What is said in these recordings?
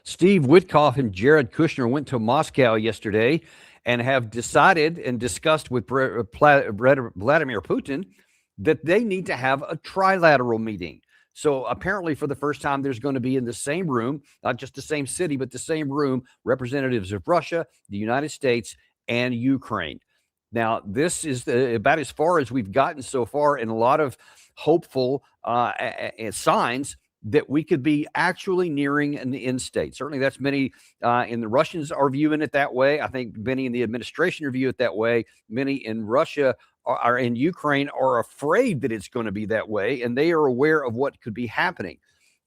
Steve Witkoff and Jared Kushner went to Moscow yesterday and have decided and discussed with Vladimir Putin that they need to have a trilateral meeting. So apparently for the first time, there's going to be in the same room, not just the same city, but the same room, representatives of Russia, the United States, and Ukraine. Now, this is about as far as we've gotten so far, and a lot of hopeful signs that we could be actually nearing an end state. Certainly that's many in the Russians are viewing it that way. I think many in the administration view it that way. Many in Russia are in Ukraine are afraid that it's going to be that way, and they are aware of what could be happening.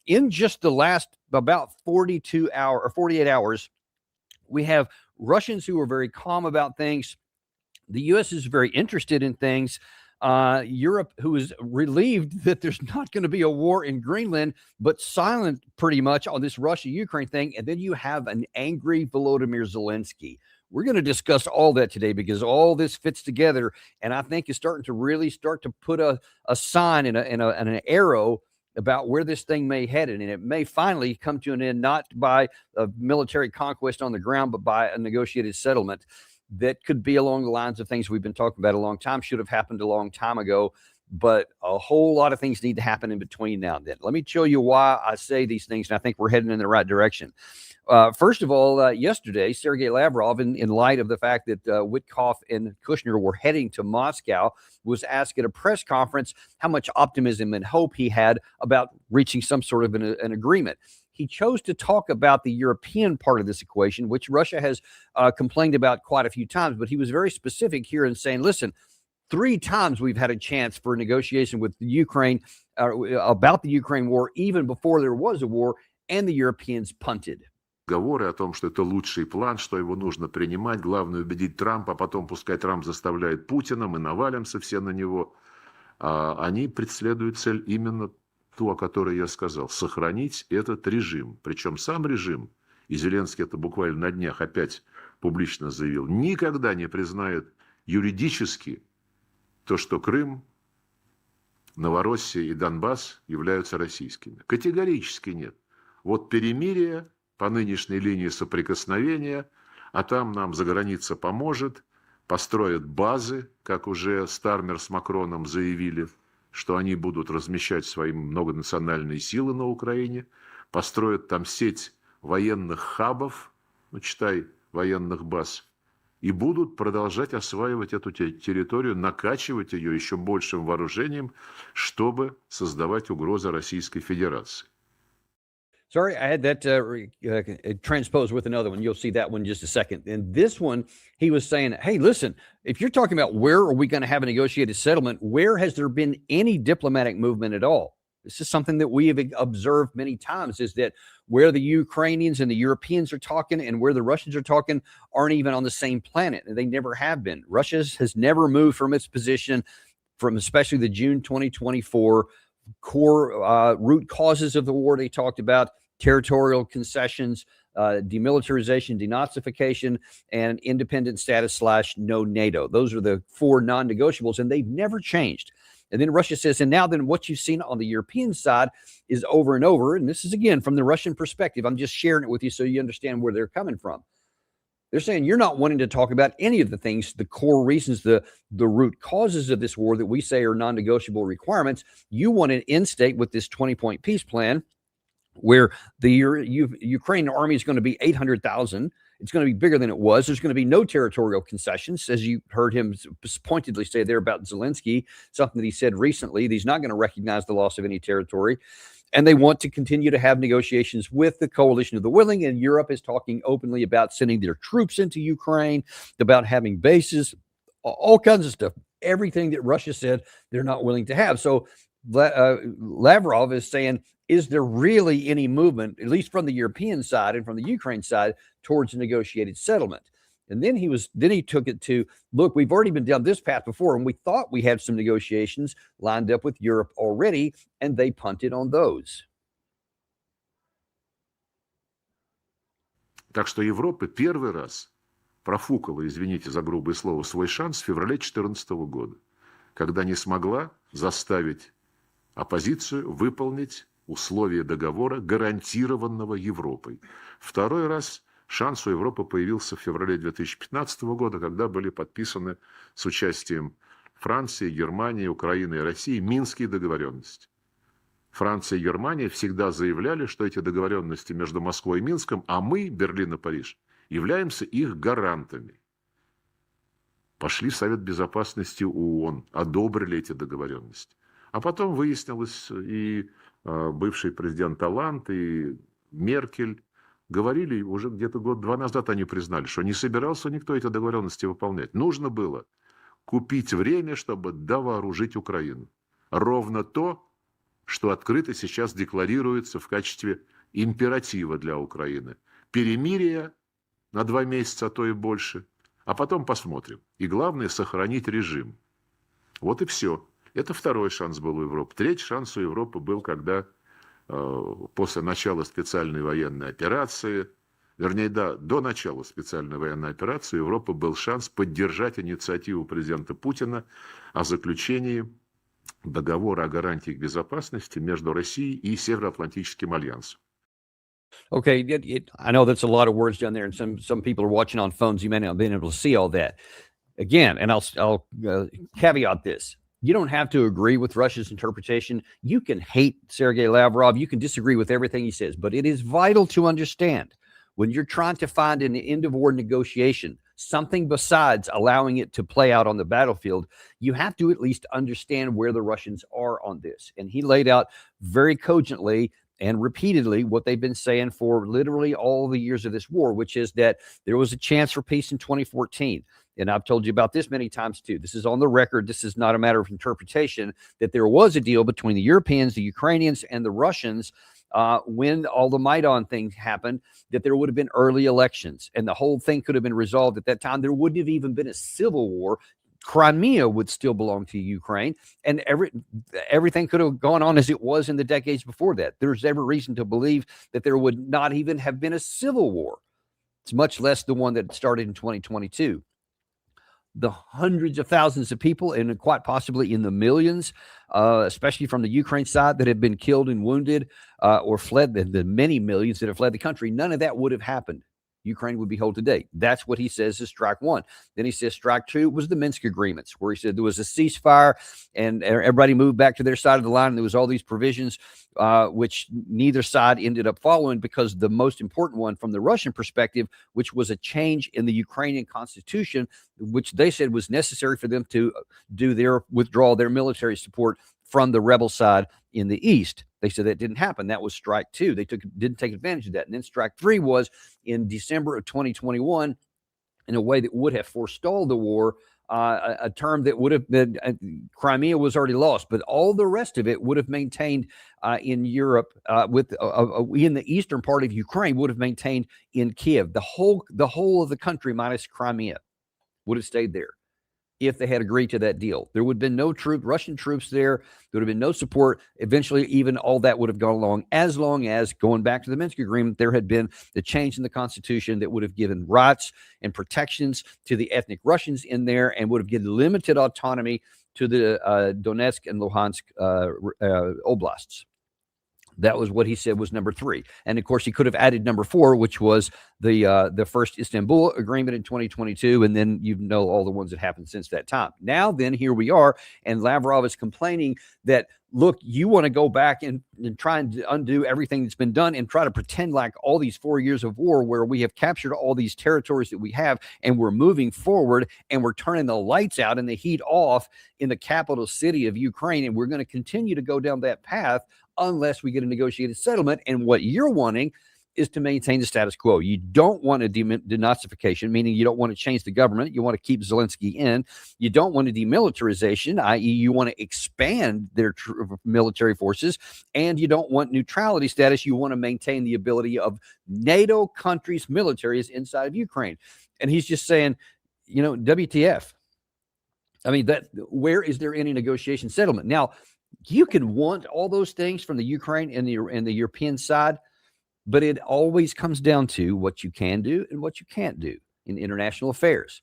In just the last about 48 hours, we have Russians who are very calm about things. The U.S. is very interested in things. Europe, who is relieved that there's not going to be a war in Greenland, but silent pretty much on this Russia-Ukraine thing. And then you have an angry Volodymyr Zelensky. We're going to discuss all that today because all this fits together, and I think is starting to really start to put a sign and an arrow about where this thing may head, and it may finally come to an end, not by a military conquest on the ground, but by a negotiated settlement that could be along the lines of things we've been talking about a long time, should have happened a long time ago, but a whole lot of things need to happen in between now and then. Let me show you why I say these things, and I think we're heading in the right direction. First of all, yesterday, Sergey Lavrov, in light of the fact that Witkoff and Kushner were heading to Moscow, was asked at a press conference how much optimism and hope he had about reaching some sort of an agreement. He chose to talk about the European part of this equation, which Russia has complained about quite a few times, but he was very specific here in saying, listen, 3 times we've had a chance for negotiation with the Ukraine about the Ukraine war, even before there was a war, and the Europeans punted. Говоры о том, что это лучший план, что его нужно принимать, главное убедить Трампа, а потом пускай Трамп заставляет Путина, мы навалимся все на него. Они преследуют цель именно ту, о которой я сказал, сохранить этот режим. Причем сам режим, и Зеленский это буквально на днях опять публично заявил, никогда не признает юридически то, что Крым, Новороссия и Донбасс являются российскими. Категорически нет. Вот перемирие по нынешней линии соприкосновения, а там нам заграница поможет, построят базы, как уже Стармер с Макроном заявили, что они будут размещать свои многонациональные силы на Украине, построят там сеть военных хабов, ну, читай, военных баз, и будут продолжать осваивать эту территорию, накачивать ее еще большим вооружением, чтобы создавать угрозы Российской Федерации. Sorry, I had that transposed with another one. You'll see that one in just a second. And this one, he was saying, hey, listen, if you're talking about where are we going to have a negotiated settlement, where has there been any diplomatic movement at all? This is something that we have observed many times, is that where the Ukrainians and the Europeans are talking and where the Russians are talking aren't even on the same planet, and they never have been. Russia has never moved from its position from especially the June 2024 core root causes of the war they talked about: territorial concessions, demilitarization, denazification, and independent status / no NATO. Those are the 4 non-negotiables, and they've never changed. And then Russia says, and now then what you've seen on the European side is over and over, and this is again from the Russian perspective, I'm just sharing it with you so you understand where they're coming from. They're saying you're not wanting to talk about any of the things, the core reasons, the root causes of this war that we say are non-negotiable requirements. You want an end state with this 20-point peace plan where the Ukrainian army is going to be 800,000. It's going to be bigger than it was. There's going to be no territorial concessions, as you heard him pointedly say there about Zelensky, something that he said recently. He's not going to recognize the loss of any territory. And they want to continue to have negotiations with the coalition of the willing. And Europe is talking openly about sending their troops into Ukraine, about having bases, all kinds of stuff. Everything that Russia said they're not willing to have. So Lavrov is saying, is there really any movement, at least from the European side and from the Ukraine side, towards a negotiated settlement? And then he took it to, look, we've already been down this path before, and we thought we had some negotiations lined up with Europe already, and they punted on those. Так что Европа первый раз профукала, извините за грубое слово, свой шанс в феврале 2014 года, когда не смогла заставить оппозицию выполнить условия договора, гарантированного Европой. Второй раз шанс у Европы появился в феврале 2015 года, когда были подписаны с участием Франции, Германии, Украины и России Минские договоренности. Франция и Германия всегда заявляли, что эти договоренности между Москвой и Минском, а мы, Берлин и Париж, являемся их гарантами. Пошли в Совет Безопасности ООН, одобрили эти договоренности. А потом выяснилось, и бывший президент Олланд, и Меркель говорили, уже где-то год-два назад они признали, что не собирался никто эти договоренности выполнять. Нужно было купить время, чтобы довооружить Украину. Ровно то, что открыто сейчас декларируется в качестве императива для Украины. Перемирие на 2 месяца, а то и больше. А потом посмотрим. И главное, сохранить режим. Вот и все. Это второй шанс был у Европы. Третий шанс у Европы был, когда после начала специальной военной операции, вернее, до начала специальной военной операции, у Европы был шанс поддержать инициативу президента Путина о заключении договора о гарантиях безопасности между Россией и Североатлантическим альянсом. Okay, I know that's a lot of words down there, and some people are watching on phones. You may not have been able to see all that. Again, and I'll caveat this. You don't have to agree with Russia's interpretation. You can hate Sergey Lavrov. You can disagree with everything he says, but it is vital to understand when you're trying to find an end-of-war negotiation, something besides allowing it to play out on the battlefield, you have to at least understand where the Russians are on this. And he laid out very cogently and repeatedly what they've been saying for literally all the years of this war, which is that there was a chance for peace in 2014. And I've told you about this many times too. This is on the record. This is not a matter of interpretation, that there was a deal between the Europeans, the Ukrainians, and the Russians when all the Maidan thing happened, that there would have been early elections and the whole thing could have been resolved at that time. There wouldn't have even been a civil war. Crimea would still belong to Ukraine, and everything could have gone on as it was in the decades before that. There's every reason to believe that there would not even have been a civil war. It's much less the one that started in 2022. The hundreds of thousands of people, and quite possibly in the millions, especially from the Ukraine side, that have been killed and wounded or fled, the many millions that have fled the country, none of that would have happened. Ukraine would be whole today. That's what he says is strike one. Then he says strike two was the Minsk agreements, where he said there was a ceasefire and everybody moved back to their side of the line. And there was all these provisions, which neither side ended up following, because the most important one from the Russian perspective, which was a change in the Ukrainian constitution, which they said was necessary for them to withdraw their military support from the rebel side in the east. They said that didn't happen. That was strike two. They didn't take advantage of that. And then strike three was in December of 2021, in a way that would have forestalled the war, a term that would have been, Crimea was already lost, but all the rest of it would have maintained in Europe, in the eastern part of Ukraine, would have maintained in Kiev. The whole of the country minus Crimea would have stayed there if they had agreed to that deal. There would have been no Russian troops there. There would have been no support. Eventually, even all that would have gone along, as long as, going back to the Minsk agreement, there had been the change in the constitution that would have given rights and protections to the ethnic Russians in there, and would have given limited autonomy to the Donetsk and Luhansk oblasts. That was what he said was number three. And of course, he could have added number four, which was the first Istanbul agreement in 2022. And then you know all the ones that happened since that time. Now, then, here we are. And Lavrov is complaining that, look, you want to go back and try and undo everything that's been done and try to pretend like all these 4 years of war, where we have captured all these territories that we have, and we're moving forward, and we're turning the lights out and the heat off in the capital city of Ukraine. And we're going to continue to go down that path unless we get a negotiated settlement. And what you're wanting is to maintain the status quo. You don't want a denazification, meaning you don't want to change the government. You want to keep Zelensky in. You don't want a demilitarization, i.e. you want to expand their military forces. And you don't want neutrality status. You want to maintain the ability of NATO countries' militaries inside of Ukraine. And he's just saying, WTF. I mean, where is there any negotiation settlement? Now, you can want all those things from the Ukraine and the European side, but it always comes down to what you can do and what you can't do in international affairs.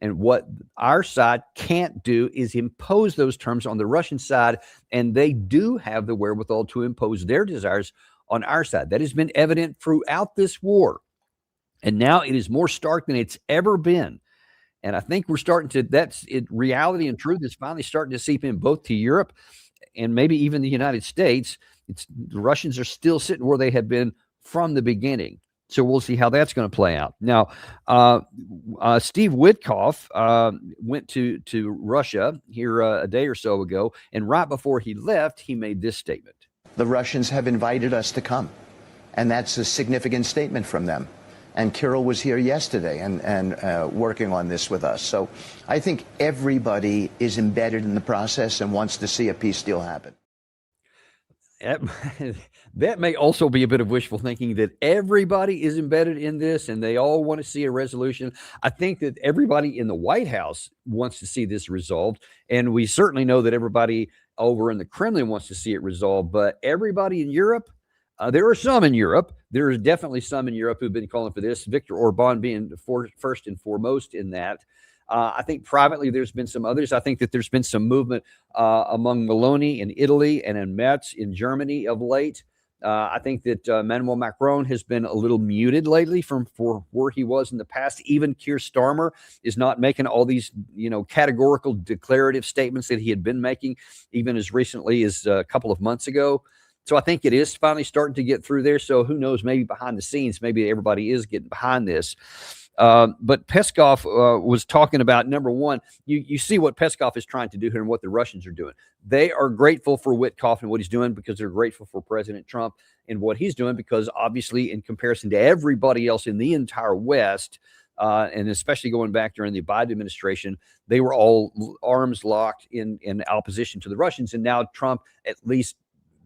And what our side can't do is impose those terms on the Russian side, and they do have the wherewithal to impose their desires on our side. That has been evident throughout this war, and now it is more stark than it's ever been. And I think we're starting to, that's it, reality and truth is finally starting to seep in both to Europe and maybe even the United States. The Russians are still sitting where they have been from the beginning. So we'll see how that's going to play out. Now, Steve Witkoff went to Russia here a day or so ago, and right before he left, he made this statement. The Russians have invited us to come, and that's a significant statement from them. And Kirill was here yesterday and working on this with us. So I think everybody is embedded in the process and wants to see a peace deal happen. That may also be a bit of wishful thinking that everybody is embedded in this and they all want to see a resolution. I think that everybody in the White House wants to see this resolved. And we certainly know that everybody over in the Kremlin wants to see it resolved. But everybody in Europe, there are some in Europe. There is definitely some in Europe who've been calling for this. Viktor Orban being first and foremost in that. I think privately there's been some others. I think that there's been some movement among Meloni in Italy and in Metz in Germany of late. I think that Emmanuel Macron has been a little muted lately for where he was in the past. Even Keir Starmer is not making all these, categorical declarative statements that he had been making even as recently as a couple of months ago. So I think it is finally starting to get through there. So who knows, maybe behind the scenes, maybe everybody is getting behind this. But Peskov was talking about, number one, you see what Peskov is trying to do here and what the Russians are doing. They are grateful for Witkoff and what he's doing because they're grateful for President Trump and what he's doing because obviously in comparison to everybody else in the entire West, and especially going back during the Biden administration, they were all arms locked in opposition to the Russians. And now Trump, at least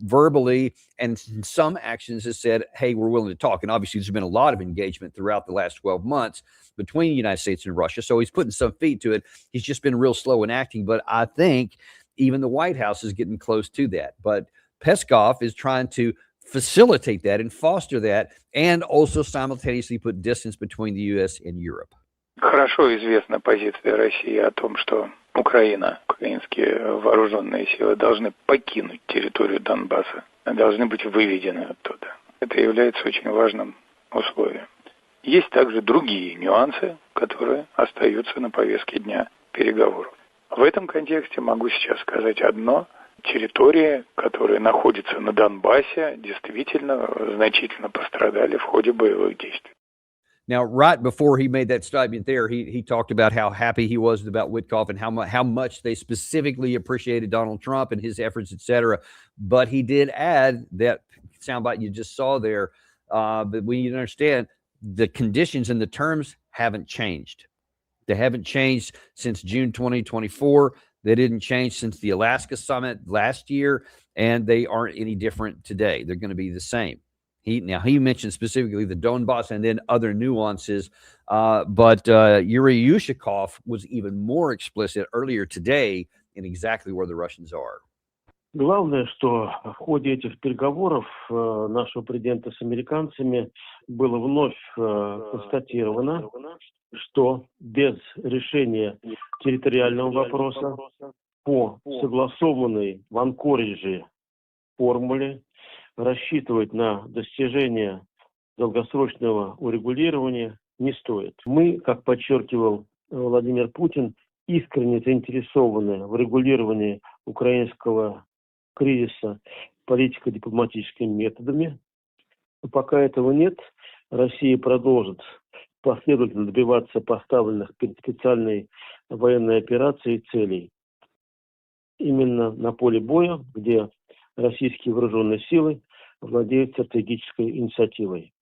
verbally and in some actions, has said, hey, we're willing to talk. And obviously there's been a lot of engagement throughout the last 12 months between the United States and Russia. So he's putting some feet to it. He's just been real slow in acting. But I think even the White House is getting close to that. But Peskov is trying to facilitate that and foster that and also simultaneously put distance between the U.S. and Europe. Хорошо известна позиция России о том, что Украина, украинские вооруженные силы должны покинуть территорию Донбасса, должны быть выведены оттуда. Это является очень важным условием. Есть также другие нюансы, которые остаются на повестке дня переговоров. В этом контексте могу сейчас сказать одно. Территории, которые находятся на Донбассе, действительно значительно пострадали в ходе боевых действий. Now, right before he made that statement there, he talked about how happy he was about Witkoff and how much they specifically appreciated Donald Trump and his efforts, et cetera. But he did add that soundbite you just saw there. But we need to understand the conditions and the terms haven't changed. They haven't changed since June 2024. They didn't change since the Alaska summit last year, and they aren't any different today. They're going to be the same. He mentioned specifically the Donbass and then other nuances, but Yuri Yushakov was even more explicit earlier today in exactly where the Russians are. Главное, что в ходе этих переговоров нашего президента с американцами было вновь констатировано, что без решения территориального вопроса по согласованной в Анкоридже формуле рассчитывать на достижение долгосрочного урегулирования не стоит. Мы, как подчеркивал Владимир Путин, искренне заинтересованы в регулировании украинского кризиса политико-дипломатическими методами. Но пока этого нет, Россия продолжит последовательно добиваться поставленных перед специальной военной операцией целей. Именно на поле боя, где российские вооруженные силы владеют стратегической инициативой.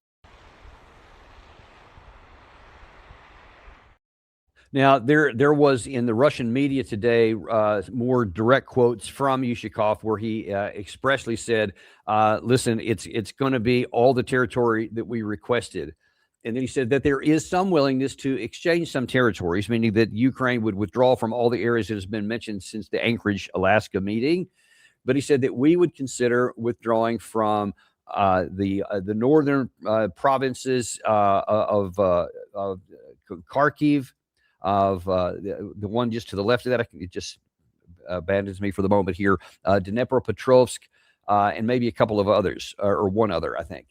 Now, there was in the Russian media today more direct quotes from Yushakov where he expressly said, listen, it's going to be all the territory that we requested. And then he said that there is some willingness to exchange some territories, meaning that Ukraine would withdraw from all the areas that has been mentioned since the Anchorage, Alaska meeting. But he said that we would consider withdrawing from the northern provinces of Kharkiv, of the one just to the left of that. It just abandons me for the moment here. Dnipropetrovsk, and maybe a couple of others, or one other, I think.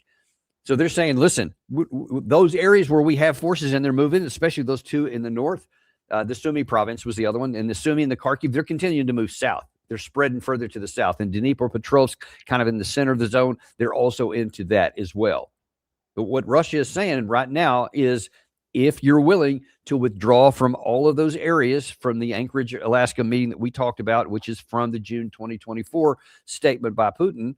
So they're saying, listen, those areas where we have forces and they're moving, especially those two in the north, the Sumy province was the other one, and the Sumy and the Kharkiv, they're continuing to move south. They're spreading further to the south. And Dnipropetrovsk, kind of in the center of the zone, they're also into that as well. But what Russia is saying right now is, if you're willing to withdraw from all of those areas from the Anchorage, Alaska meeting that we talked about, which is from the June 2024 statement by Putin,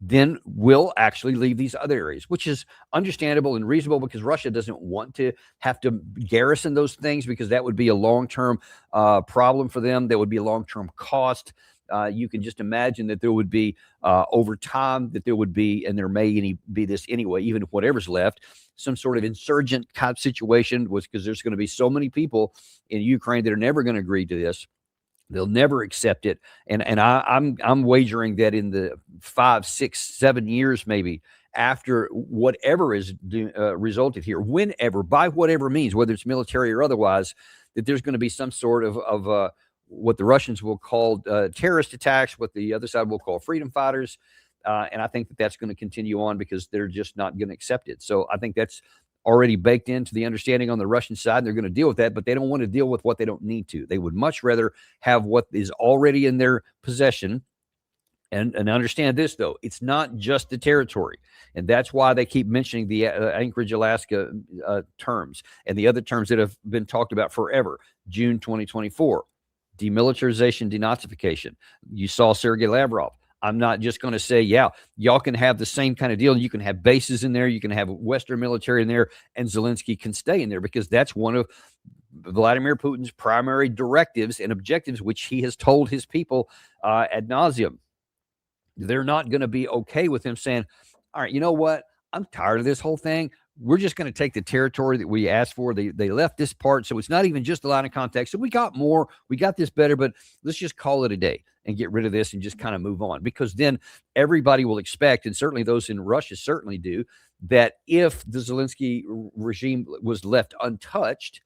then we'll actually leave these other areas, which is understandable and reasonable, because Russia doesn't want to have to garrison those things, because that would be a long-term problem for them. That would be a long-term cost. You can just imagine that there would be, over time, that there would be, and there may be this anyway, even if whatever's left, some sort of insurgent kind of situation, because there's going to be so many people in Ukraine that are never going to agree to this. They'll never accept it. And I'm wagering that in the 5, 6, 7 years, maybe, after whatever is resulted here, whenever, by whatever means, whether it's military or otherwise, that there's going to be some sort of what the Russians will call terrorist attacks, what the other side will call freedom fighters. And I think that that's going to continue on, because they're just not going to accept it. So I think that's already baked into the understanding on the Russian side. They're going to deal with that, but they don't want to deal with what they don't need to. They would much rather have what is already in their possession. And understand this, though, it's not just the territory. And that's why they keep mentioning the Anchorage, Alaska terms, and the other terms that have been talked about forever. June 2024, demilitarization, denazification. You saw Sergey Lavrov. I'm not just going to say, yeah, y'all can have the same kind of deal. You can have bases in there. You can have Western military in there, and Zelensky can stay in there, because that's one of Vladimir Putin's primary directives and objectives, which he has told his people ad nauseum. They're not going to be okay with him saying, all right, you know what? I'm tired of this whole thing. We're just going to take the territory that we asked for. They left this part, so it's not even just a line of contact. So we got more. We got this better, but let's just call it a day and get rid of this and just kind of move on. Because then everybody will expect, and certainly those in Russia certainly do, that if the Zelensky regime was left untouched,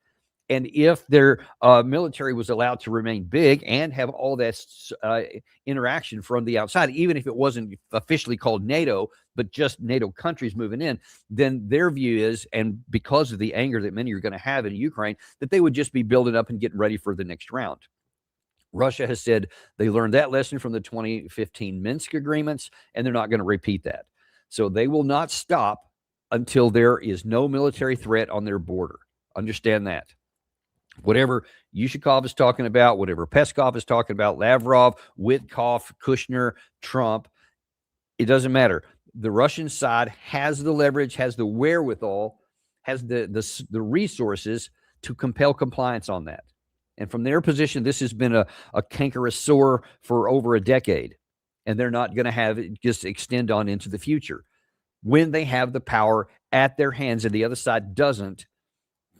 and if their military was allowed to remain big and have all that interaction from the outside, even if it wasn't officially called NATO, but just NATO countries moving in, then their view is, and because of the anger that many are going to have in Ukraine, that they would just be building up and getting ready for the next round. Russia has said they learned that lesson from the 2015 Minsk agreements, and they're not going to repeat that. So they will not stop until there is no military threat on their border. Understand that. Whatever Yushakov is talking about, whatever Peskov is talking about, Lavrov, Witkoff, Kushner, Trump, it doesn't matter. The Russian side has the leverage, has the wherewithal, has the resources to compel compliance on that. And from their position, this has been a cankerous sore for over a decade, and they're not going to have it just extend on into the future. When they have the power at their hands and the other side doesn't,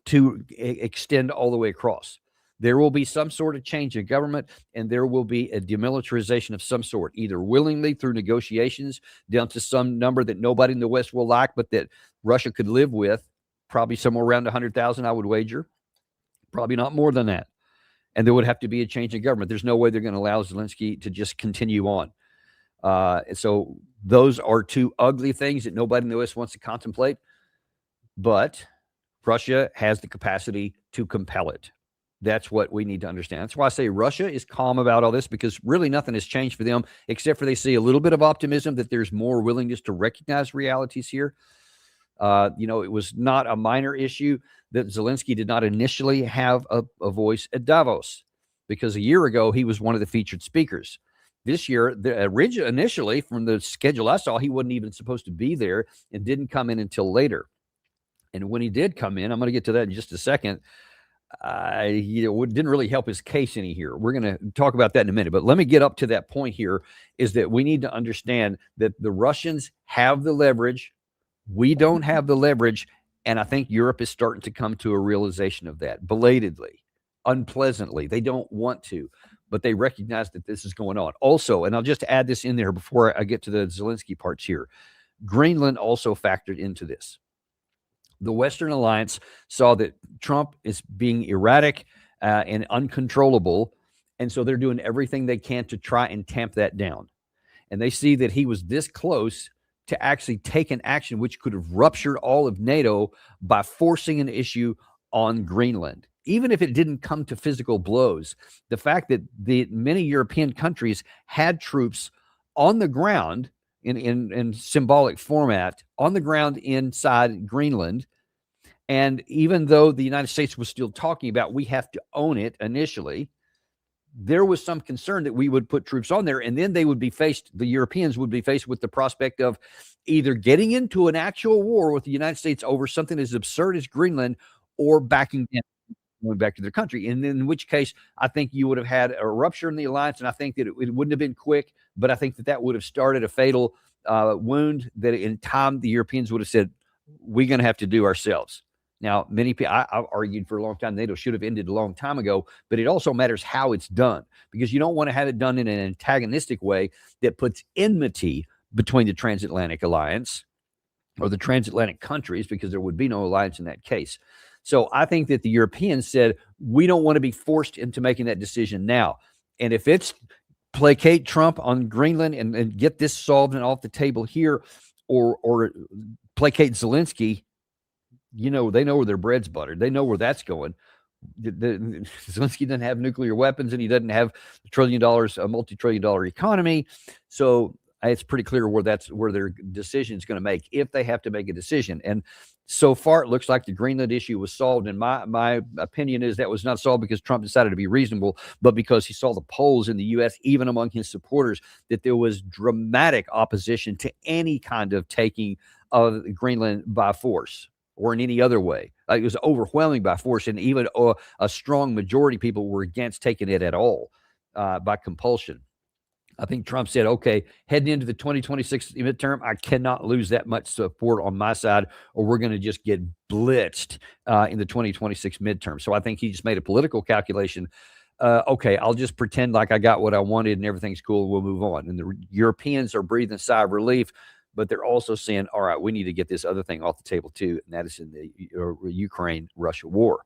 to extend all the way across, there will be some sort of change in government, and there will be a demilitarization of some sort, either willingly through negotiations down to some number that nobody in the West will like, but that Russia could live with, probably somewhere around 100,000, I would wager, probably not more than that. And there would have to be a change in government. There's no way they're going to allow Zelensky to just continue on. So those are two ugly things that nobody in the West wants to contemplate, but Russia has the capacity to compel it. That's what we need to understand. That's why I say Russia is calm about all this, because really nothing has changed for them, except for they see a little bit of optimism that there's more willingness to recognize realities here. It was not a minor issue that Zelensky did not initially have a voice at Davos, because a year ago he was one of the featured speakers. This year, initially from the schedule I saw, he wasn't even supposed to be there and didn't come in until later. And when he did come in, I'm going to get to that in just a second, didn't really help his case any here. We're going to talk about that in a minute. But let me get up to that point here, is that we need to understand that the Russians have the leverage. We don't have the leverage. And I think Europe is starting to come to a realization of that, belatedly, unpleasantly. They don't want to, but they recognize that this is going on. Also, and I'll just add this in there before I get to the Zelensky parts here, Greenland also factored into this. The Western alliance saw that Trump is being erratic and uncontrollable, and so they're doing everything they can to try and tamp that down. And they see that he was this close to actually take an action which could have ruptured all of NATO by forcing an issue on Greenland. Even if it didn't come to physical blows, the fact that the many European countries had troops on the ground in symbolic format on the ground inside Greenland. And even though the United States was still talking about we have to own it initially, there was some concern that we would put troops on there, and then they would be faced, the Europeans would be faced with the prospect of either getting into an actual war with the United States over something as absurd as Greenland, or backing down, going back to their country. And in which case, I think you would have had a rupture in the alliance, and I think that it wouldn't have been quick, but I think that that would have started a fatal wound that in time the Europeans would have said, we're going to have to do ourselves. Now, many people, I argued for a long time, NATO should have ended a long time ago, but it also matters how it's done, because you don't want to have it done in an antagonistic way that puts enmity between the transatlantic alliance or the transatlantic countries, because there would be no alliance in that case. So I think that the Europeans said, we don't want to be forced into making that decision now. And if it's placate Trump on Greenland and get this solved and off the table here, or placate Zelensky, you know, they know where their bread's buttered. They know where that's going. Zelensky doesn't have nuclear weapons, and he doesn't have $1 trillion, a multi-trillion-dollar economy. So it's pretty clear where their decision is going to make, if they have to make a decision. And so far, it looks like the Greenland issue was solved. And my opinion is that was not solved because Trump decided to be reasonable, but because he saw the polls in the U.S., even among his supporters, that there was dramatic opposition to any kind of taking of Greenland by force or in any other way. It was overwhelming by force, and even a strong majority of people were against taking it at all by compulsion. I think Trump said, okay, heading into the 2026 midterm, I cannot lose that much support on my side, or we're going to just get blitzed in the 2026 midterm. So I think he just made a political calculation. Okay, I'll just pretend like I got what I wanted and everything's cool. We'll move on. And the Europeans are breathing a sigh of relief, but they're also saying, all right, we need to get this other thing off the table too, and that is in the Ukraine-Russia war.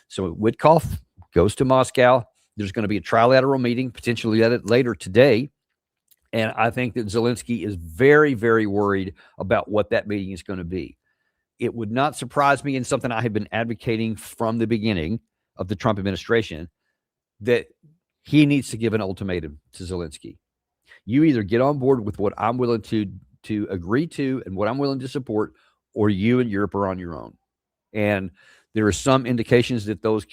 So Witkoff goes to Moscow. There's going to be a trilateral meeting, potentially later today, and I think that Zelensky is very, very worried about what that meeting is going to be. It would not surprise me, and something I have been advocating from the beginning of the Trump administration, that he needs to give an ultimatum to Zelensky. You either get on board with what I'm willing to agree to and what I'm willing to support, or you and Europe are on your own. And there are some indications that those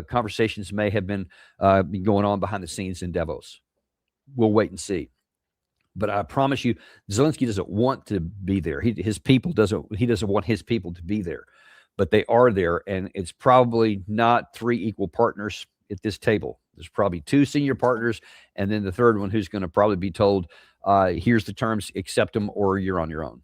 conversations may have been going on behind the scenes in Davos. We'll wait and see. But I promise you, Zelensky doesn't want to be there. He doesn't want his people to be there, but they are there, and it's probably not 3 equal partners at this table. There's probably 2 senior partners, and then the third one who's going to probably be told, here's the terms, accept them, or you're on your own.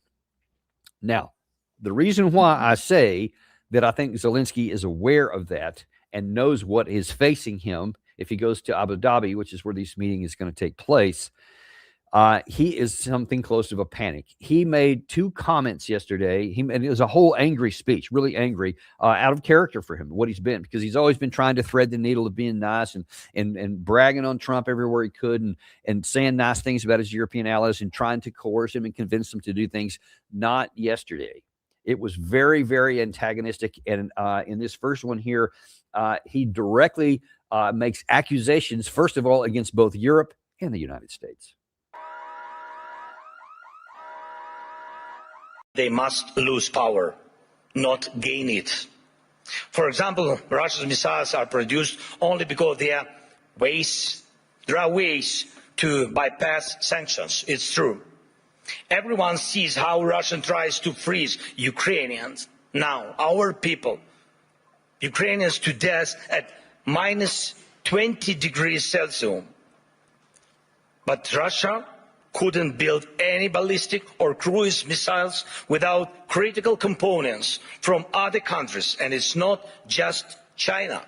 Now, the reason why I say that I think Zelensky is aware of that and knows what is facing him if he goes to Abu Dhabi, which is where this meeting is going to take place, he is something close to a panic. He made 2 comments yesterday. And it was a whole angry speech, really angry, out of character for him, what he's been, because he's always been trying to thread the needle of being nice and bragging on Trump everywhere he could, and saying nice things about his European allies and trying to coerce him and convince him to do things. Not yesterday. It was very, very antagonistic. And in this first one here, he directly makes accusations, first of all, against both Europe and the United States. They must lose power, not gain it. For example, Russia's missiles are produced only because there are ways to bypass sanctions. It's true. Everyone sees how Russia tries to freeze Ukrainians. Now, our people, Ukrainians to death at minus 20 degrees Celsius. But Russia couldn't build any ballistic or cruise missiles without critical components from other countries, and it's not just China.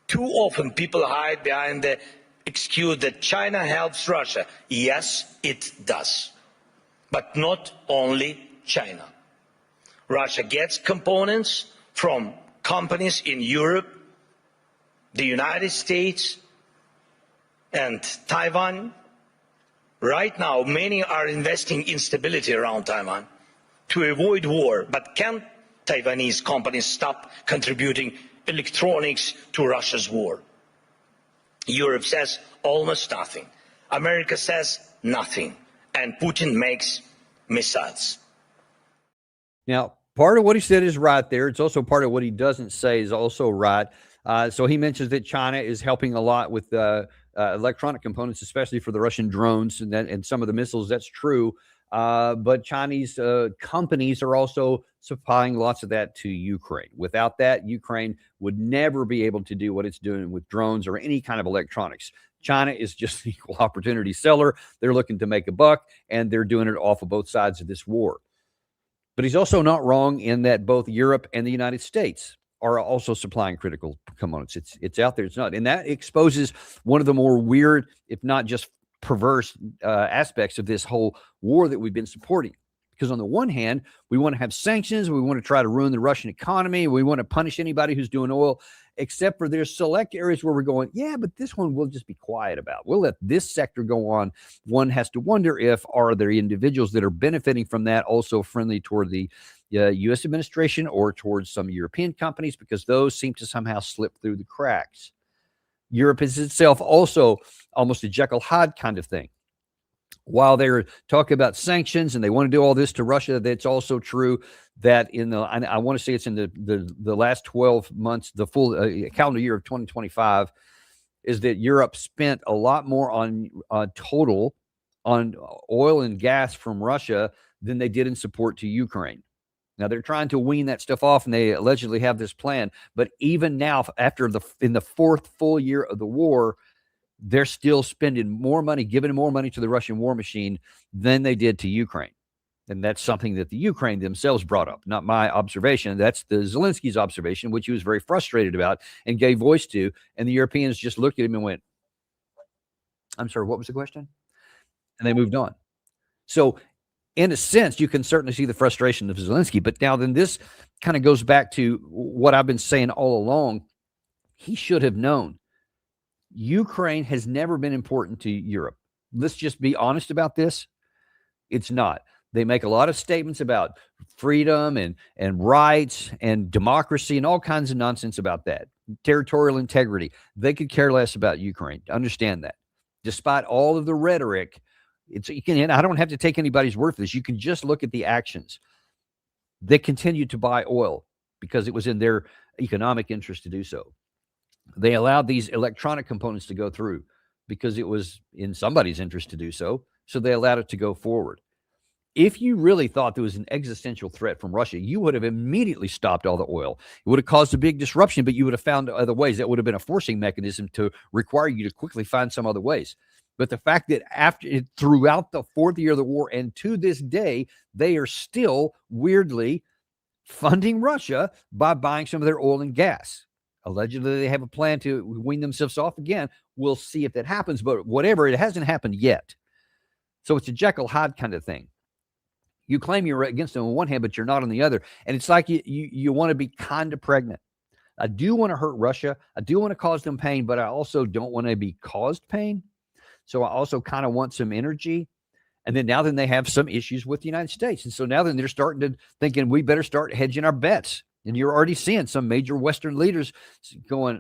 Too often people hide behind the excuse that China helps Russia. Yes, it does. But not only China. Russia gets components from companies in Europe, the United States, and Taiwan. Right now, many are investing in stability around Taiwan to avoid war. But can Taiwanese companies stop contributing electronics to Russia's war? Europe says almost nothing. America says nothing. And Putin makes missiles. Now, part of what he said is right there. It's also part of what he doesn't say is also right. So he mentions that China is helping a lot with electronic components, especially for the Russian drones and some of the missiles. That's true. But Chinese companies are also supplying lots of that to Ukraine. Without that, Ukraine would never be able to do what it's doing with drones or any kind of electronics. China is just an equal opportunity seller. They're looking to make a buck, and they're doing it off of both sides of this war. But he's also not wrong in that both Europe and the United States are also supplying critical components. It's out there. It's not. And that exposes one of the more weird, if not just perverse aspects of this whole war that we've been supporting. Because on the one hand, we want to have sanctions. We want to try to ruin the Russian economy. We want to punish anybody who's doing oil, except for there's select areas where we're going, yeah, but this one we'll just be quiet about. We'll let this sector go on. One has to wonder if are there individuals that are benefiting from that also friendly toward the U.S. administration or towards some European companies, because those seem to somehow slip through the cracks. Europe is itself also almost a Jekyll Hyde kind of thing. While they're talking about sanctions and they want to do all this to Russia, that's also true that I want to say it's in the last 12 months, the full calendar year of 2025, is that Europe spent a lot more on total on oil and gas from Russia than they did in support to Ukraine. Now they're trying to wean that stuff off, and they allegedly have this plan. But even now, in the fourth full year of the war, they're still spending more money, giving more money to the Russian war machine than they did to Ukraine. And that's something that the Ukraine themselves brought up, not my observation. That's the Zelensky's observation, which he was very frustrated about and gave voice to. And the Europeans just looked at him and went, I'm sorry, what was the question? And they moved on. So in a sense, you can certainly see the frustration of Zelensky. But now then this kind of goes back to what I've been saying all along. He should have known. Ukraine has never been important to Europe. Let's just be honest about this. It's not. They make a lot of statements about freedom and rights and democracy and all kinds of nonsense about that. Territorial integrity. They could care less about Ukraine. Understand that. Despite all of the rhetoric, I don't have to take anybody's word for this. You can just look at the actions. They continued to buy oil because it was in their economic interest to do so. They allowed these electronic components to go through because it was in somebody's interest to do so. So they allowed it to go forward. If you really thought there was an existential threat from Russia, you would have immediately stopped all the oil. It would have caused a big disruption, but you would have found other ways. That would have been a forcing mechanism to require you to quickly find some other ways. But the fact that throughout the fourth year of the war and to this day, they are still weirdly funding Russia by buying some of their oil and gas. Allegedly, they have a plan to wean themselves off again. We'll see if that happens, but whatever, it hasn't happened yet. So it's a Jekyll Hyde kind of thing. You claim you're against them on one hand, but you're not on the other. And it's like you want to be kind of pregnant. I do want to hurt Russia. I do want to cause them pain, but I also don't want to be caused pain. So I also kind of want some energy. And then now they have some issues with the United States. And so now then they're starting to thinking we better start hedging our bets. And you're already seeing some major Western leaders going,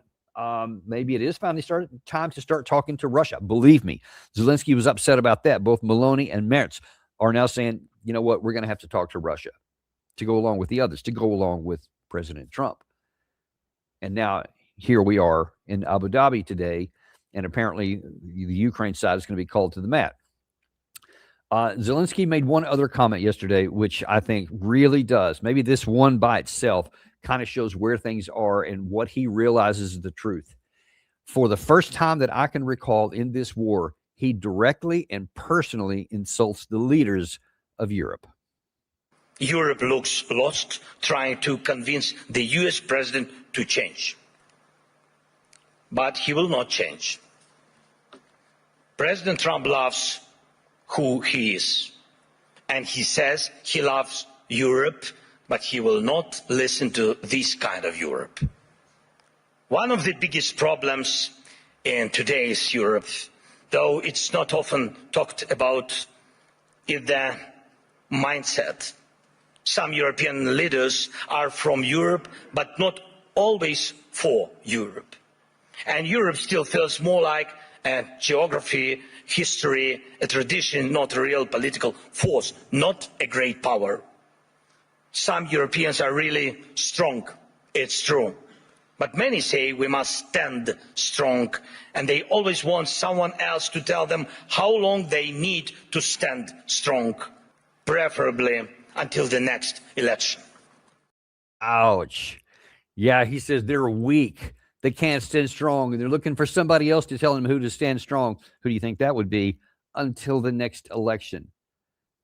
maybe it is finally time to start talking to Russia. Believe me, Zelensky was upset about that. Both Maloney and Merz are now saying, you know what, we're going to have to talk to Russia to go along with the others, to go along with President Trump. And now here we are in Abu Dhabi today, and apparently the Ukraine side is going to be called to the mat. Zelensky made one other comment yesterday, which I think really does. Maybe this one by itself kind of shows where things are and what he realizes is the truth. For the first time that I can recall in this war, he directly and personally insults the leaders of Europe. Europe looks lost trying to convince the US president to change. But he will not change. President Trump loves who he is. And he says he loves Europe but he will not listen to this kind of Europe. One of the biggest problems in today's Europe, though it's not often talked about, is the mindset. Some European leaders are from Europe, but not always for Europe. And Europe still feels more like a geography, history, a tradition, not a real political force, not a great power. Some Europeans are really strong, it's true. But many say we must stand strong, and they always want someone else to tell them how long they need to stand strong, preferably until the next election. Ouch. Yeah, he says they're weak. They can't stand strong, and they're looking for somebody else to tell them who to stand strong. Who do you think that would be? Until the next election.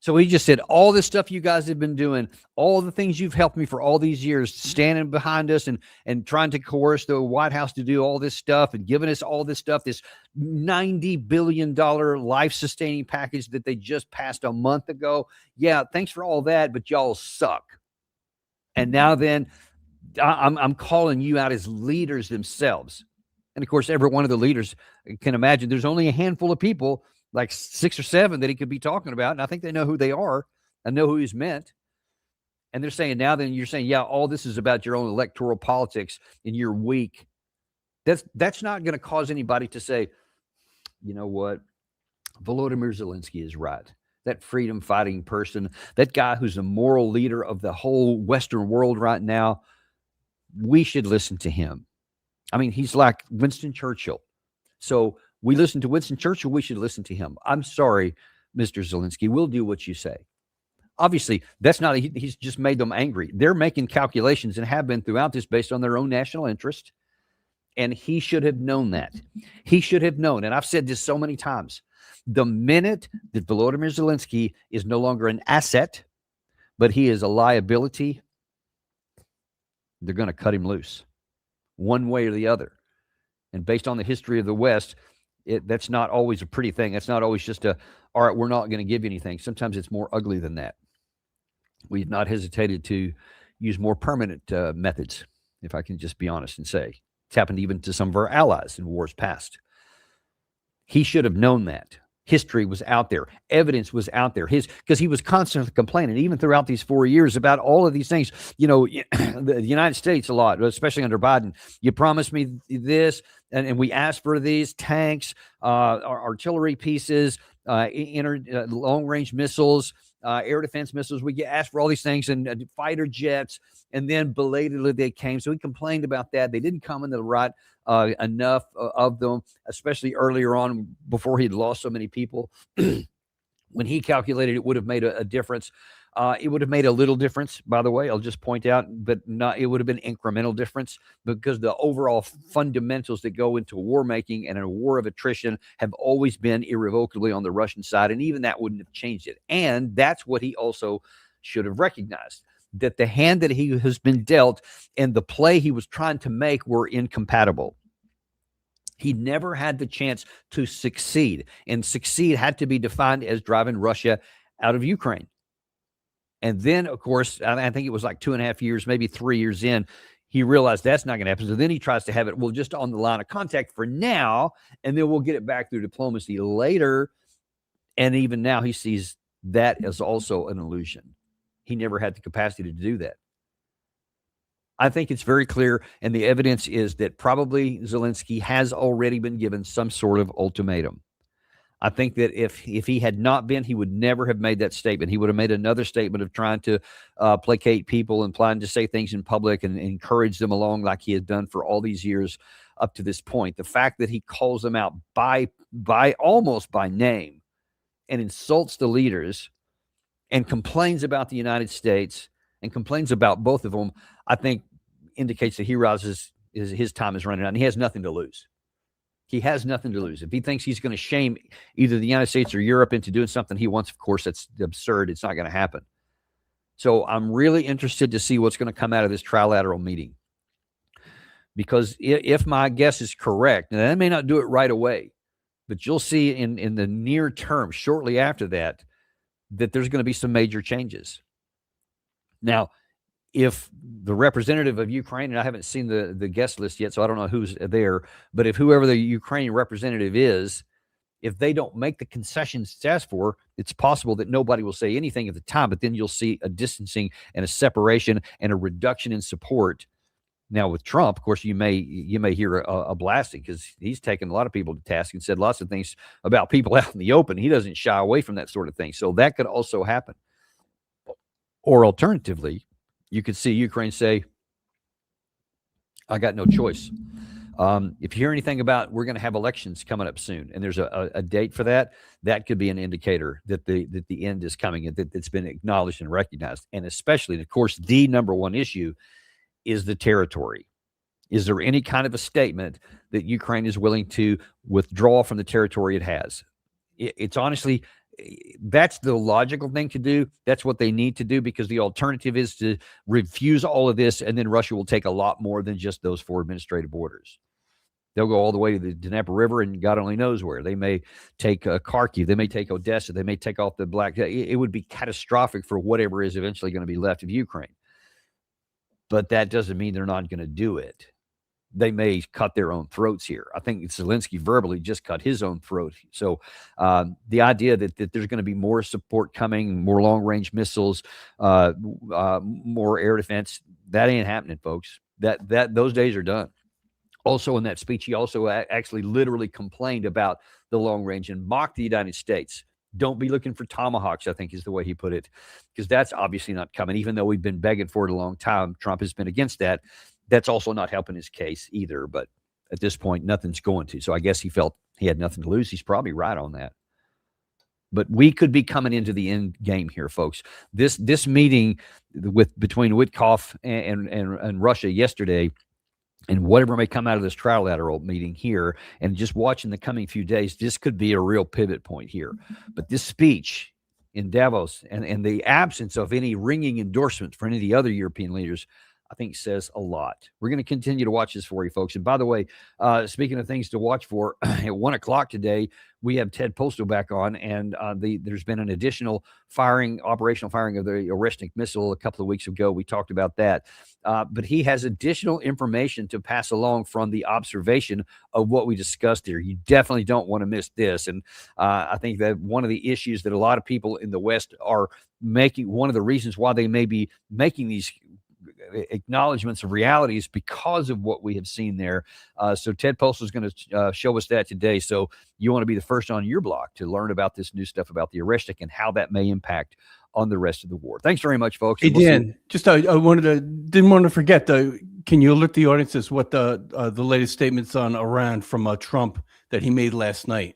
So he just said, all this stuff you guys have been doing, all the things you've helped me for all these years, standing behind us and trying to coerce the White House to do all this stuff and giving us all this stuff, this $90 billion life-sustaining package that they just passed a month ago. Yeah, thanks for all that, but y'all suck. And now then, I'm calling you out as leaders themselves. And, of course, every one of the leaders can imagine there's only a handful of people, like 6 or 7 that he could be talking about. And I think they know who they are and know who he's meant. And they're saying now then you're saying, yeah, all this is about your own electoral politics and you're weak. That's not going to cause anybody to say, you know what? Volodymyr Zelensky is right. That freedom fighting person, that guy who's a moral leader of the whole Western world right now, we should listen to him. I mean, he's like Winston Churchill. So we listen to Winston Churchill, we should listen to him. I'm sorry, Mr. Zelensky, we'll do what you say. Obviously, that's not, he's just made them angry. They're making calculations and have been throughout this based on their own national interest. And he should have known that. He should have known, and I've said this so many times, the minute that Volodymyr Zelensky is no longer an asset, but he is a liability, they're going to cut him loose one way or the other. And based on the history of the West, that's not always a pretty thing. That's not always just all right, we're not going to give you anything. Sometimes it's more ugly than that. We've not hesitated to use more permanent methods, if I can just be honest and say. It's happened even to some of our allies in wars past. He should have known that. History was out there. Evidence was out there. Because he was constantly complaining, even throughout these 4 years, about all of these things. You know, the United States a lot, especially under Biden. You promised me this, and we asked for these tanks, artillery pieces, long-range missiles, air defense missiles. We asked for all these things, and fighter jets, and then belatedly they came. So he complained about that. They didn't come in the right enough of them, especially earlier on before he'd lost so many people. When he calculated it would have made a difference. It would have made a little difference, by the way, I'll just point out, but it would have been incremental difference because the overall fundamentals that go into war making and a war of attrition have always been irrevocably on the Russian side. And even that wouldn't have changed it. And that's what he also should have recognized, that the hand that he has been dealt and the play he was trying to make were incompatible. He never had the chance to succeed, and succeed had to be defined as driving Russia out of Ukraine. And then, of course, I think it was like 2.5 years, maybe 3 years in, he realized that's not going to happen. So then he tries to have it, well, just on the line of contact for now, and then we'll get it back through diplomacy later. And even now he sees that as also an illusion. He never had the capacity to do that. I think it's very clear, and the evidence is that probably Zelensky has already been given some sort of ultimatum. I think that if he had not been, he would never have made that statement. He would have made another statement of trying to placate people and planning to say things in public and encourage them along like he had done for all these years up to this point. The fact that he calls them out by almost by name and insults the leaders and complains about the United States and complains about both of them, I think indicates that he realizes his time is running out and he has nothing to lose. He has nothing to lose. If he thinks he's going to shame either the United States or Europe into doing something he wants, of course, that's absurd. It's not going to happen. So I'm really interested to see what's going to come out of this trilateral meeting. Because if my guess is correct, and they may not do it right away, but you'll see in the near term, shortly after that, that there's going to be some major changes. Now, if the representative of Ukraine, and I haven't seen the guest list yet, so I don't know who's there, but if whoever the Ukrainian representative is, if they don't make the concessions it's asked for, it's possible that nobody will say anything at the time, but then you'll see a distancing and a separation and a reduction in support. Now with Trump, of course, you may hear a blasting, because he's taken a lot of people to task and said lots of things about people out in the open. He doesn't shy away from that sort of thing. So that could also happen. Or alternatively, you could see Ukraine say, I got no choice. If you hear anything about we're going to have elections coming up soon, and there's a date for that, that could be an indicator that the end is coming, and that it's been acknowledged and recognized. And especially, and of course, the number one issue is the territory. Is there any kind of a statement that Ukraine is willing to withdraw from the territory it has? It's honestly, that's the logical thing to do. That's what they need to do, because the alternative is to refuse all of this, and then Russia will take a lot more than just those 4 administrative borders. They'll go all the way to the Dnieper River, and God only knows where. They may take Kharkiv. They may take Odessa. They may take off the Black. It would be catastrophic for whatever is eventually going to be left of Ukraine. But that doesn't mean they're not going to do it. They may cut their own throats here. I think Zelensky verbally just cut his own throat. So the idea that there's going to be more support coming, more long-range missiles, more air defense, that ain't happening, folks. Those days are done. Also, in that speech, he also actually literally complained about the long range and mocked the United States. Don't be looking for tomahawks, I think is the way he put it, because that's obviously not coming. Even though we've been begging for it a long time, Trump has been against that. That's also not helping his case either. But at this point, nothing's going to. So I guess he felt he had nothing to lose. He's probably right on that. But we could be coming into the end game here, folks. This meeting between Witkoff and Russia yesterday, and whatever may come out of this trilateral meeting here, and just watching the coming few days, this could be a real pivot point here. But this speech in Davos and the absence of any ringing endorsement for any of the other European leaders, I think says a lot. We're going to continue to watch this for you, folks. And by the way, speaking of things to watch for, at 1 o'clock today, we have Ted Postal back on, and there's been an additional operational firing of the Oreshnik missile a couple of weeks ago. We talked about that. But he has additional information to pass along from the observation of what we discussed here. You definitely don't want to miss this. And I think that one of the issues that a lot of people in the West are making, one of the reasons why they may be making these acknowledgments of reality is because of what we have seen there. So Ted Postal is going to show us that today. So you want to be the first on your block to learn about this new stuff about the Oreshnik and how that may impact on the rest of the war. Thanks very much, folks. Hey, Dan, just I didn't want to forget, can you alert the audience as what the latest statements on Iran from Trump that he made last night?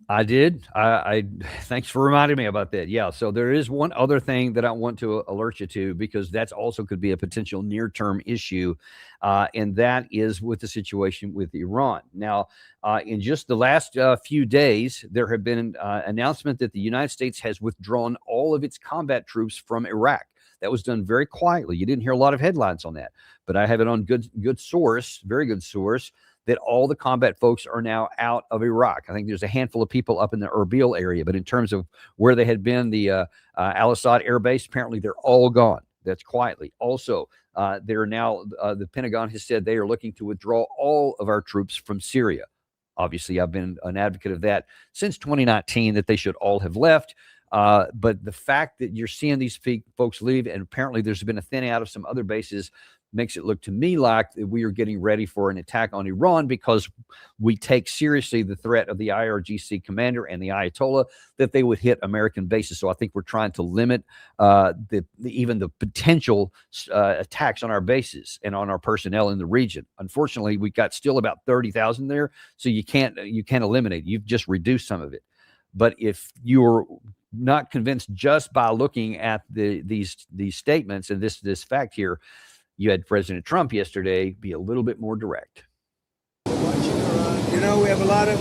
I did. I thanks for reminding me about that. Yeah. So there is one other thing that I want to alert you to, because that's also could be a potential near-term issue, and that is with the situation with Iran. Now, in just the last few days, there have been an announcement that the United States has withdrawn all of its combat troops from Iraq. That was done very quietly. You didn't hear a lot of headlines on that, but I have it on good source, very good source, that all the combat folks are now out of Iraq. I think there's a handful of people up in the Erbil area, but in terms of where they had been, the Al-Assad Air Base, apparently they're all gone. That's quietly. Also, they're now, the Pentagon has said they are looking to withdraw all of our troops from Syria. Obviously, I've been an advocate of that since 2019, that they should all have left. But the fact that you're seeing these folks leave, and apparently there's been a thinning out of some other bases, makes it look to me like we are getting ready for an attack on Iran, because we take seriously the threat of the IRGC commander and the Ayatollah that they would hit American bases. So I think we're trying to limit even the potential attacks on our bases and on our personnel in the region. Unfortunately, we got still about 30,000 there, so you can't eliminate. You've just reduced some of it. But if you're not convinced just by looking at these statements and this fact here, you had President Trump yesterday be a little bit more direct. You know, we have a lot of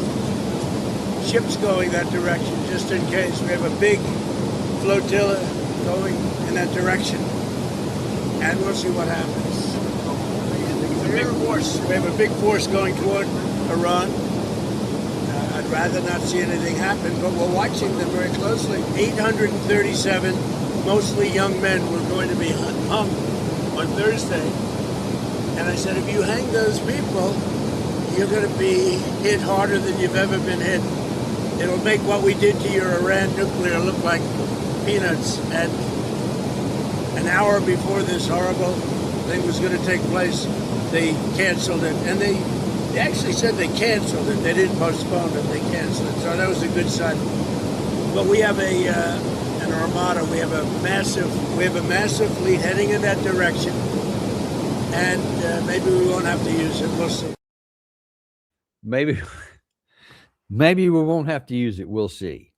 ships going that direction, just in case. We have a big flotilla going in that direction, and we'll see what happens. It's a big force. We have a big force going toward Iran. I'd rather not see anything happen, but we're watching them very closely. 837, mostly young men, were going to be hung on Thursday, and I said, if you hang those people, you're going to be hit harder than you've ever been hit. It'll make what we did to your Iran nuclear look like peanuts. And an hour before this horrible thing was going to take place, they canceled it. And they actually said they canceled it. They didn't postpone it. They canceled it. So that was a good sign. But we have an armada. We have a massive fleet heading in that direction. And maybe we won't have to use it. We'll see. Maybe we won't have to use it. We'll see.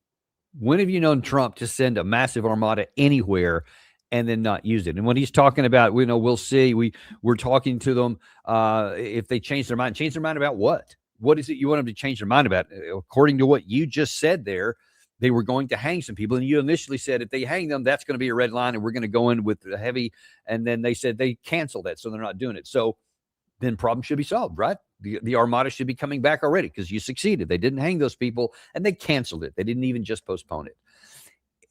When have you known Trump to send a massive armada anywhere and then not use it? And when he's talking about, we'll see. We're talking to them if they change their mind. Change their mind about what? What is it you want them to change their mind about? According to what you just said there, they were going to hang some people. And you initially said if they hang them, that's going to be a red line and we're going to go in with the heavy. And then they said they canceled that, so they're not doing it. So then problem should be solved, right? The armada should be coming back already because you succeeded. They didn't hang those people and they canceled it. They didn't even just postpone it.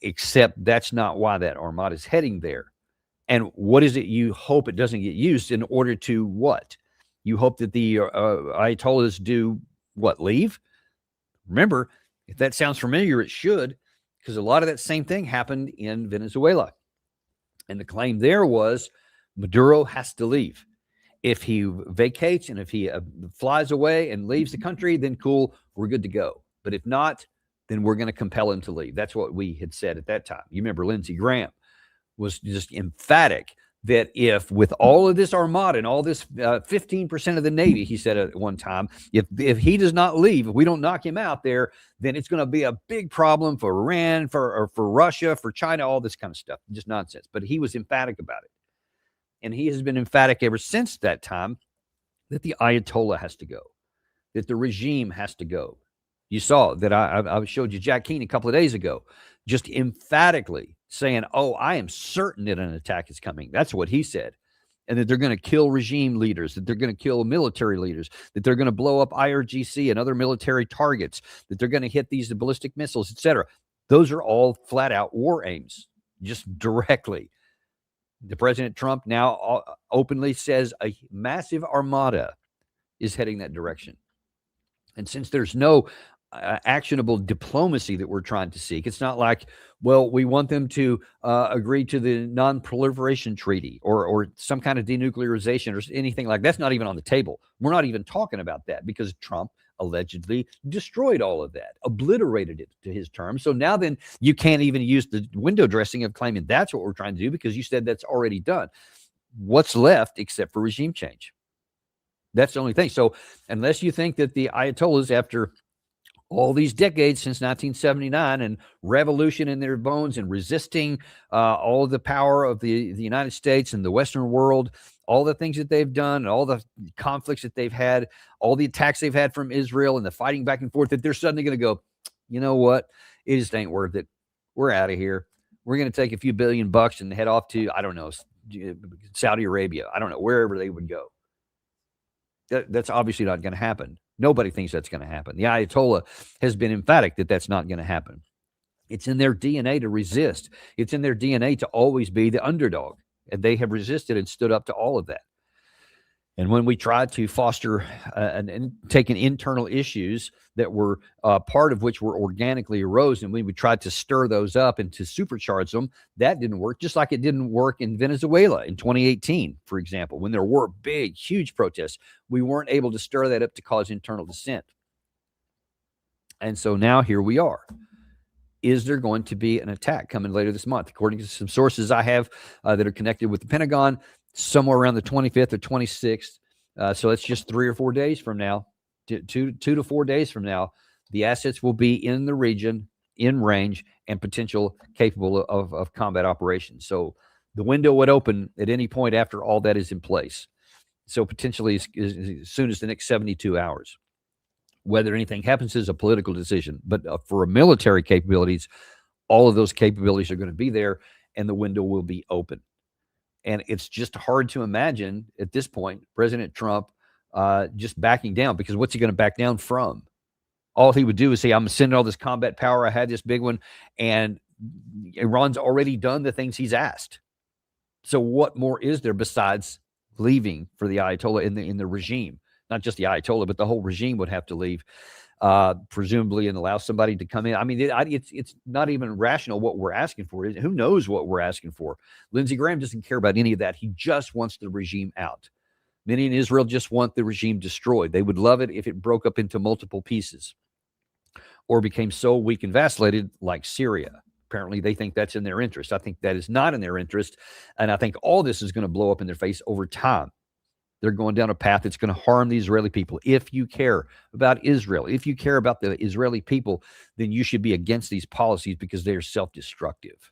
Except that's not why that armada is heading there. And what is it you hope it doesn't get used in order to what? You hope that the Ayatollahs do what? Leave? Remember, if that sounds familiar, it should, because a lot of that same thing happened in Venezuela. And the claim there was Maduro has to leave. If he vacates and if he flies away and leaves the country, then cool, we're good to go. But if not, then we're going to compel him to leave. That's what we had said at that time. You remember Lindsey Graham was just emphatic that if with all of this armada and all this 15% of the Navy, he said at one time, if he does not leave, if we don't knock him out there, then it's going to be a big problem for Iran, for Russia, for China, all this kind of stuff. Just nonsense. But he was emphatic about it. And he has been emphatic ever since that time that the Ayatollah has to go, that the regime has to go. You saw that I showed you Jack Keane a couple of days ago, just emphatically saying, oh, I am certain that an attack is coming. That's what he said. And that they're going to kill regime leaders, that they're going to kill military leaders, that they're going to blow up IRGC and other military targets, that they're going to hit these ballistic missiles, etc. Those are all flat out war aims, just directly. The President Trump now openly says a massive armada is heading that direction. And since there's no actionable diplomacy that we're trying to seek, it's not like, well, we want them to agree to the non-proliferation treaty or some kind of denuclearization or anything like that. That's not even on the table. We're not even talking about that because Trump allegedly destroyed all of that, obliterated it to his terms. So now then you can't even use the window dressing of claiming that's what we're trying to do because you said that's already done. What's left except for regime change? That's the only thing. So unless you think that the Ayatollahs, after all these decades since 1979 and revolution in their bones and resisting all of the power of the United States and the Western world, all the things that they've done, all the conflicts that they've had, all the attacks they've had from Israel and the fighting back and forth, that they're suddenly going to go, you know what? It just ain't worth it. We're out of here. We're going to take a few $billion and head off to, I don't know, Saudi Arabia. I don't know, wherever they would go. That's obviously not going to happen. Nobody thinks that's going to happen. The Ayatollah has been emphatic that that's not going to happen. It's in their DNA to resist. It's in their DNA to always be the underdog. And they have resisted and stood up to all of that. And when we tried to foster and take in internal issues that were part of which were organically arose, and we tried to stir those up and to supercharge them, that didn't work, just like it didn't work in Venezuela in 2018, for example, when there were big, huge protests. We weren't able to stir that up to cause internal dissent. And so now here we are. Is there going to be an attack coming later this month? According to some sources I have that are connected with the Pentagon, somewhere around the 25th or 26th. So it's just 3 or 4 days from now, 2 to 4 days from now, the assets will be in the region, in range, and potential capable of combat operations. So the window would open at any point after all that is in place. So potentially as soon as the next 72 hours. Whether anything happens is a political decision. But for military capabilities, all of those capabilities are going to be there, and the window will be open. And it's just hard to imagine at this point, President Trump just backing down, because what's he going to back down from? All he would do is say, I'm sending all this combat power. I had this big one. And Iran's already done the things he's asked. So what more is there besides leaving for the Ayatollah in the regime? Not just the Ayatollah, but the whole regime would have to leave, presumably, and allow somebody to come in. I mean, it's not even rational what we're asking for. Who knows what we're asking for? Lindsey Graham doesn't care about any of that. He just wants the regime out. Many in Israel just want the regime destroyed. They would love it if it broke up into multiple pieces or became so weak and vacillated like Syria. Apparently, they think that's in their interest. I think that is not in their interest, and I think all this is going to blow up in their face over time. They're going down a path that's going to harm the Israeli people. If you care about Israel, if you care about the Israeli people, then you should be against these policies because they are self-destructive.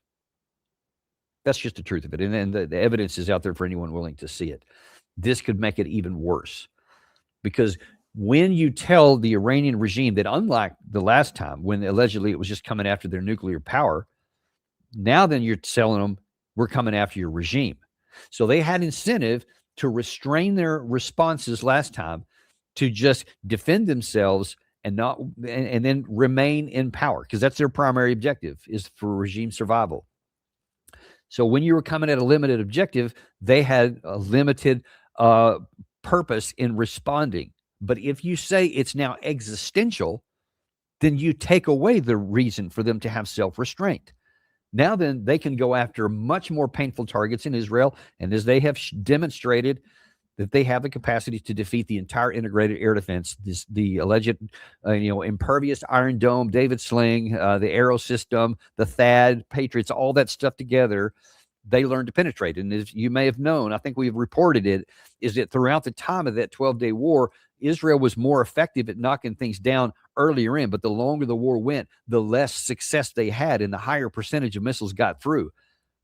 That's just the truth of it. And the evidence is out there for anyone willing to see it. This could make it even worse because when you tell the Iranian regime that, unlike the last time when allegedly it was just coming after their nuclear power, now then you're telling them we're coming after your regime. So they had incentive to restrain their responses last time to just defend themselves and then remain in power, because that's their primary objective, is for regime survival. So when you were coming at a limited objective, they had a limited purpose in responding. But if you say it's now existential, then you take away the reason for them to have self-restraint. Now then, they can go after much more painful targets in Israel, and as they have demonstrated that they have the capacity to defeat the entire integrated air defense, the alleged, impervious Iron Dome, David Sling, the Arrow system, the THAAD, Patriots, all that stuff together, they learned to penetrate. And as you may have known, I think we've reported it, is that throughout the time of that 12-day war, Israel was more effective at knocking things down earlier in, but the longer the war went, the less success they had and the higher percentage of missiles got through.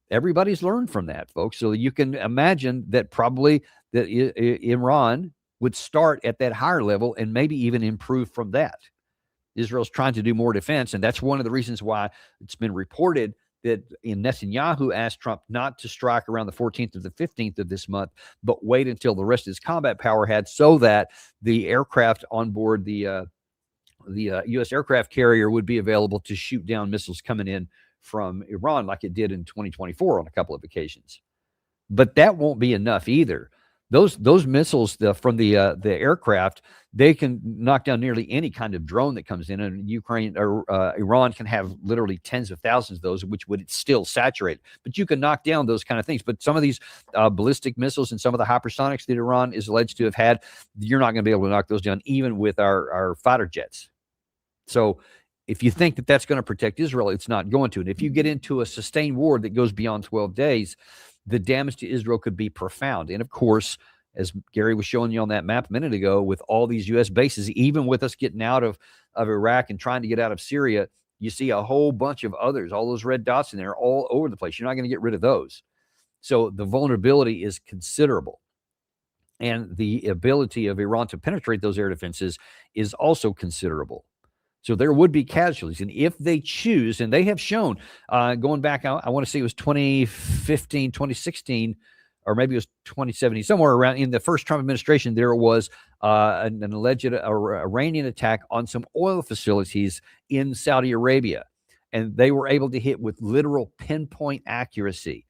Everybody's learned from that, folks. So you can imagine that probably that Iran would start at that higher level and maybe even improve from that. Israel's trying to do more defense, and that's one of the reasons why it's been reported that Netanyahu asked Trump not to strike around the 14th or the 15th of this month, but wait until the rest of his combat power had, so that the aircraft on board the U.S. aircraft carrier would be available to shoot down missiles coming in from Iran like it did in 2024 on a couple of occasions. But that won't be enough either. Those missiles from the aircraft, they can knock down nearly any kind of drone that comes in, and Ukraine or Iran can have literally tens of thousands of those, which would still saturate. But you can knock down those kind of things. But some of these ballistic missiles and some of the hypersonics that Iran is alleged to have had, you're not going to be able to knock those down, even with our fighter jets. So if you think that that's going to protect Israel, it's not going to. And if you get into a sustained war that goes beyond 12 days, the damage to Israel could be profound. And of course, as Gary was showing you on that map a minute ago, with all these U.S. bases, even with us getting out of Iraq and trying to get out of Syria, you see a whole bunch of others, all those red dots in there all over the place. You're not going to get rid of those. So the vulnerability is considerable. And the ability of Iran to penetrate those air defenses is also considerable. So there would be casualties. And if they choose, and they have shown, going back, I want to say it was 2015, 2016, or maybe it was 2017, somewhere around in the first Trump administration, there was an alleged Iranian attack on some oil facilities in Saudi Arabia. And they were able to hit with literal pinpoint accuracy.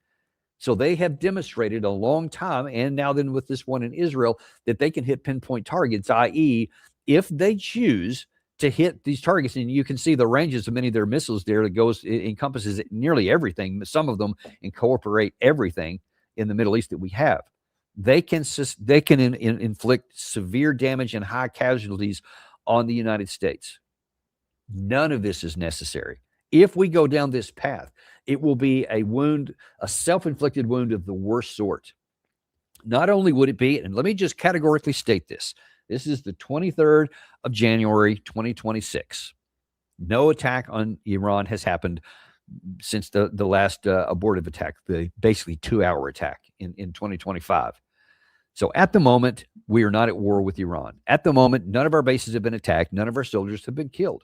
So they have demonstrated a long time, and now then with this one in Israel, that they can hit pinpoint targets, i.e., if they choose to hit these targets, and you can see the ranges of many of their missiles there. It encompasses nearly everything. Some of them incorporate everything in the Middle East that we have. They can inflict severe damage and high casualties on the United States. None of this is necessary. If we go down this path, it will be a wound, a self-inflicted wound of the worst sort. Not only would it be, and let me just categorically state this, this is the 23rd of January, 2026. No attack on Iran has happened since the last abortive attack, the basically 2-hour attack in 2025. So at the moment, we are not at war with Iran. At the moment, none of our bases have been attacked. None of our soldiers have been killed.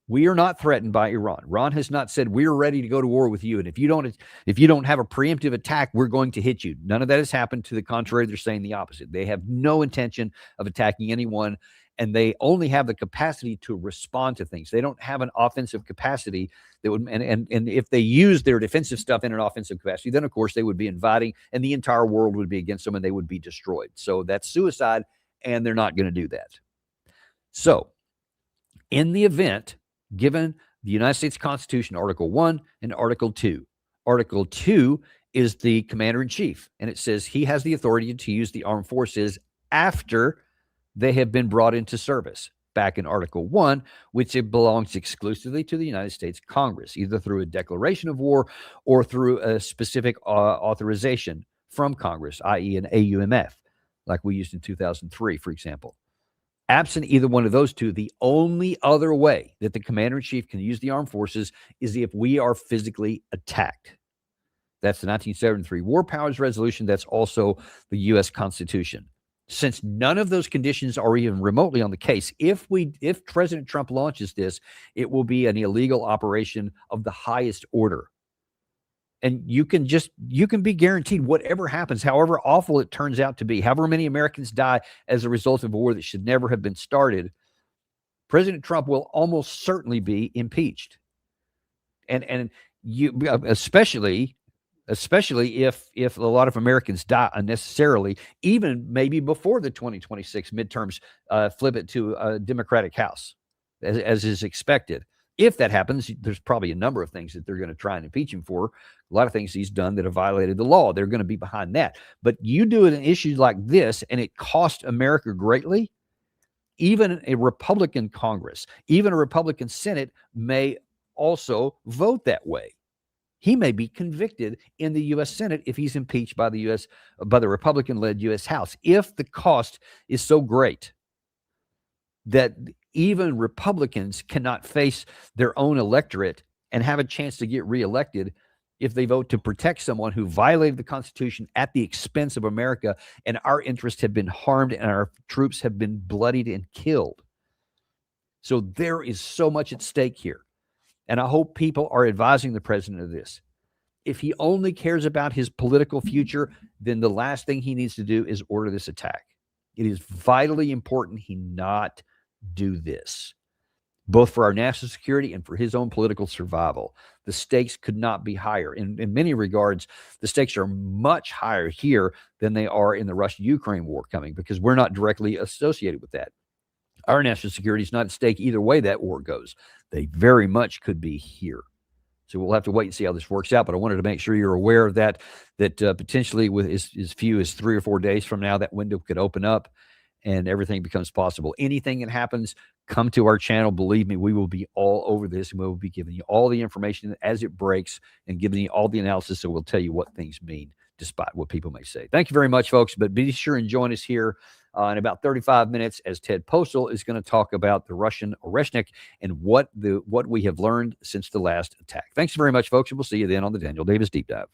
We are not threatened by Iran. Iran has not said we're ready to go to war with you, and if you don't have a preemptive attack, we're going to hit you. None of that has happened. To the contrary, they're saying the opposite. They have no intention of attacking anyone, and they only have the capacity to respond to things. They don't have an offensive capacity that would, and if they use their defensive stuff in an offensive capacity, then of course they would be inviting, and the entire world would be against them, and they would be destroyed. So that's suicide, and they're not going to do that. So in the event, given the United States Constitution, Article 1 and Article 2, Article 2 is the commander-in-chief, and it says he has the authority to use the armed forces after they have been brought into service. Back in Article 1, which it belongs exclusively to the United States Congress, either through a declaration of war or through a specific authorization from Congress, i.e. an AUMF, like we used in 2003, for example. Absent either one of those two, the only other way that the commander-in-chief can use the armed forces is if we are physically attacked. That's the 1973 War Powers Resolution. That's also the U.S. Constitution. Since none of those conditions are even remotely on the case, if President Trump launches this, it will be an illegal operation of the highest order. And you can be guaranteed whatever happens, however awful it turns out to be, however many Americans die as a result of a war that should never have been started, President Trump will almost certainly be impeached. And you, especially if a lot of Americans die unnecessarily, even maybe before the 2026 midterms flip it to a Democratic House, as is expected. If that happens, there's probably a number of things that they're going to try and impeach him for. A lot of things he's done that have violated the law. They're going to be behind that. But you do an issue like this, and it cost America greatly. Even a Republican Congress, even a Republican Senate may also vote that way. He may be convicted in the U.S. Senate if he's impeached by the Republican-led U.S. House. If the cost is so great that even Republicans cannot face their own electorate and have a chance to get reelected if they vote to protect someone who violated the Constitution at the expense of America, and our interests have been harmed and our troops have been bloodied and killed. So there is so much at stake here. And I hope people are advising the president of this. If he only cares about his political future, then the last thing he needs to do is order this attack. It is vitally important he not do this, both for our national security and for his own political survival. The stakes could not be higher. In many regards, the stakes are much higher here than they are in the Russia-Ukraine war coming, because we're not directly associated with that. Our national security is not at stake either way that war goes. They very much could be here. So we'll have to wait and see how this works out. But I wanted to make sure you're aware of that potentially with as few as 3 or 4 days from now, that window could open up and everything becomes possible. Anything that happens, come to our channel. Believe me, we will be all over this, and we will be giving you all the information as it breaks and giving you all the analysis. So we'll tell you what things mean, despite what people may say. Thank you very much, folks. But be sure and join us here in about 35 minutes as Ted Postal is going to talk about the Russian Oreshnik and what we have learned since the last attack. Thanks very much, folks, and we'll see you then on the Daniel Davis Deep Dive.